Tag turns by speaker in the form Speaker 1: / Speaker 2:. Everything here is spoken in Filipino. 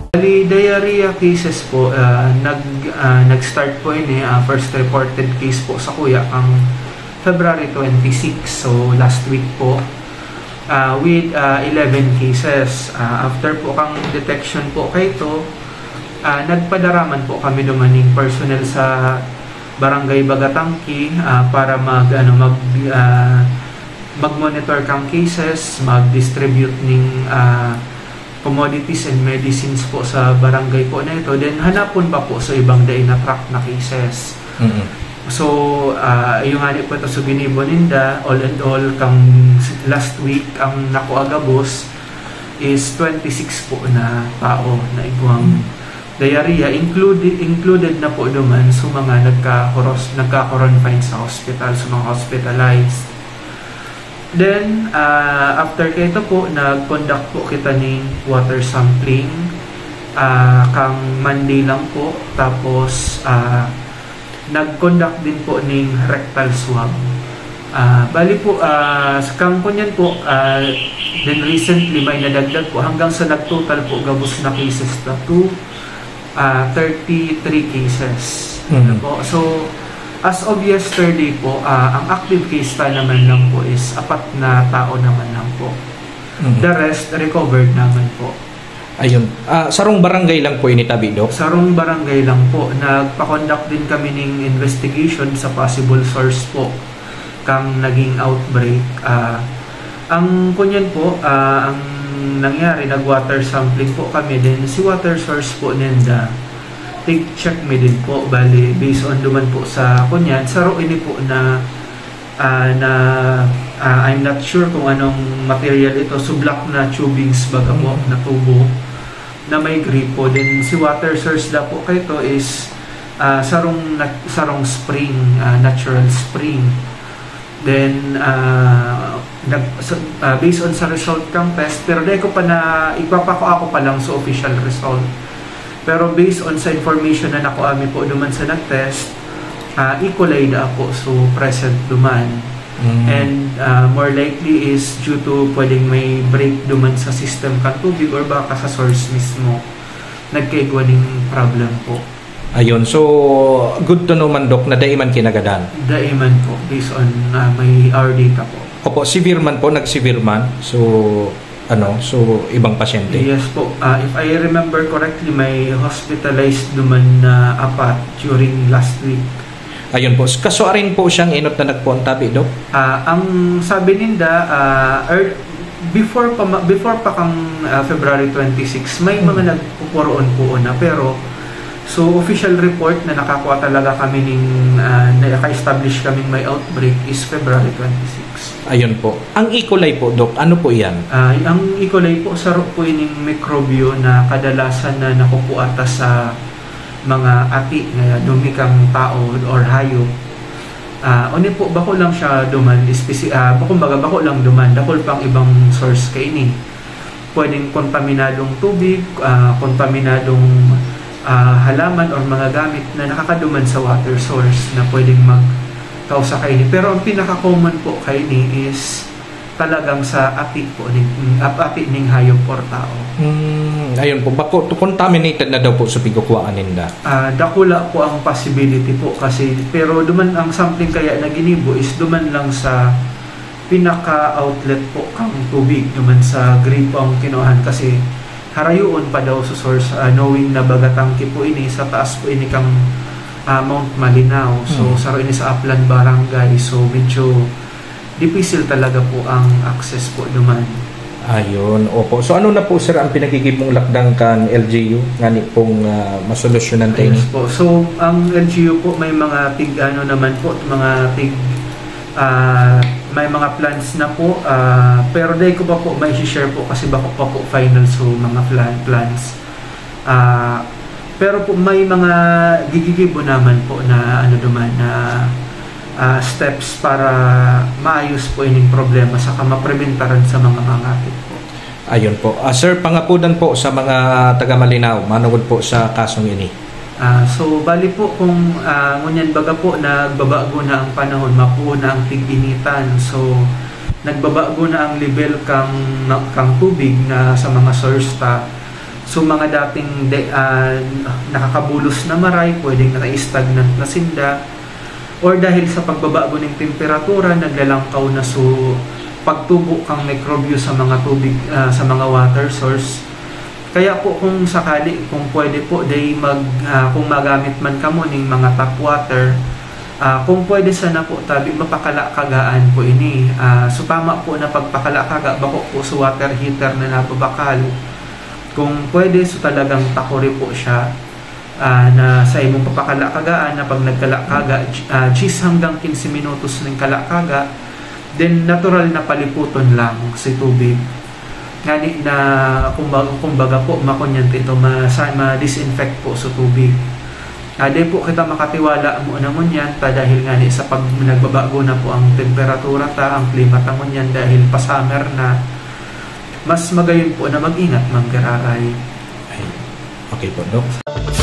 Speaker 1: Bali, diarrhea cases po, nag-start po ini, first reported case po sa kuya ang February 26, so last week po, with 11 cases. After po kang detection po kay ito, nagpadaraman po kami dumaning personnel sa Barangay Bagatangki para mag-monitor kang cases, mag-distribute ng commodities and medicines po sa barangay po na ito. Then hanapon pa po sa ibang day na track na cases. So, yung ani po ito sa Ginibo Ninda, all and all, kang last week, ang nakuagabos is 26 po na tao na iguang diarrhea. Included na po duman sa mga nagka-confine sa hospital, sa mga hospitalized. Then, after kito po, nag-conduct po kita ng water sampling. Kang Monday lang po. Tapos, nag-conduct din po ng rectal swab. Bali po, kang kunyan po, then recently may nadagdag po hanggang sa nag-total po gabos na cases na to 33 cases. Po. So, as of yesterday po, ang active case pa naman lang po is 4 na tao naman lang po. The rest, recovered naman po.
Speaker 2: Ayun. Sarong barangay lang po initabi, Dok?
Speaker 1: Sarong barangay lang po. Nagpa-conduct din kami ng investigation sa possible source po kang naging outbreak. Ang kunyan po, ang nangyari, nag-water sampling po kami din. Si water source po nenda, check me din po. Bali, based on duman po sa kunyan, saro ini po na I'm not sure kung anong material ito. So, black na tubings baga po, na tubo na may gripo. Then si water source na po kay ito is sarong spring, natural spring. Then based on sa result kang test, pero dahil ko pa na ipapako ako pa lang sa official result. Pero based on sa information na nakuami po duman sa nag-test, E. coli na po, so present duman. And more likely is due to pwedeng may break duman sa system kang tubig or baka sa source mismo nagkaigwa ng problem po.
Speaker 2: Ayun, so good to know man, Dok, na daiman kinagadan.
Speaker 1: Daiman po, based on may our data po.
Speaker 2: Opo, severe man po, nag-severe man. So ibang pasyente.
Speaker 1: Yes po. If I remember correctly, may hospitalized duman na 4 during last week.
Speaker 2: Ayun po. Kaso rin po siyang inot na nagpuntabi, Dok?
Speaker 1: Ang sabi ninda, before pa kang February 26, may mga nagpupuroon po na. Pero, so official report na nakakuha talaga kami naka-establish kaming may outbreak is February 26.
Speaker 2: Ayun po. Ang E. coli po, Dok, ano po yan?
Speaker 1: Ang E. coli po, saro po yung mikrobyo na kadalasan na nakukuata sa mga ati nga dumikang tao or hayop. Oni po, bako lang siya duman, bako lang duman, dakol pang ibang source kay ini. Pwedeng kontaminadong tubig, kontaminadong halaman or mga gamit na nakakaduman sa water source na pwedeng magkausa kay ini. Pero ang pinaka-common po kay ini is talagang sa ati po, ati ning hayop or tao.
Speaker 2: Ayun po, bako contaminated na daw po sa pigukuhaan ninda.
Speaker 1: Dakula po ang possibility po kasi, pero duman ang sampling kaya na Ginibo is duman lang sa pinaka-outlet po kang tubig, duman sa gripo ang kinuhan kasi harayoon pa daw sa source, knowing na Bagatangki po ini, sa taas po ini kang Mount Malinaw. So, saro ini sa Upland Barangay. So, medyo difficile talaga po ang access po duman.
Speaker 2: Ayun, opo. So ano na po, sir, ang pinagigibong lakdang kan LGU ngani pong masolusyonan tayo?
Speaker 1: Yes po. So ang LGU po may mga naman po, mga may mga plans na po, pero dahil ko pa po may share po kasi bako pa po final so mga plans. Pero po may mga gigigibo naman po na duman na steps para maayos po ining problema sa mapreventaran sa mga mangakit po.
Speaker 2: Ayun po. Sir, pangapudan po sa mga taga-Malinaw, manungod po sa kasong ini.
Speaker 1: So, bali po kung ngunyan baga po, nagbabago na ang panahon, mapuo na ang tig-initan. So, nagbabago na ang level kang tubig na sa mga source ta. So mga dating nakakabulos na maray, pwedeng naka-stagnant na sinda, or dahil sa pagbabago ng temperatura, naglalangkaw na so pagtubo kang mikrobyo sa mga tubig, sa mga water source. Kaya po kung sakali, kung pwede po, kung magamit man kamo ng mga tap water, kung pwede sana po tabi mapakalakagaan po ini. So tama po na pagpakalakaga bako po sa water heater na napabakal. Kung pwede, so talagang takore po siya, na sa imong papakalakagaan na pag nagkalakaga 10 hanggang 15 minutos ng kalakaga, then natural na paliputon lang si tubig ngani na kumbaga po makunyant ito ma-disinfect po sa tubig. Di po kita makatiwala mo naman yan dahil ngani sa pag nagbabago na po ang temperatura ang klima tamon yan dahil pa-summer na, mas magayon po na mag-ingat manggararay.
Speaker 2: Okay po, Dok.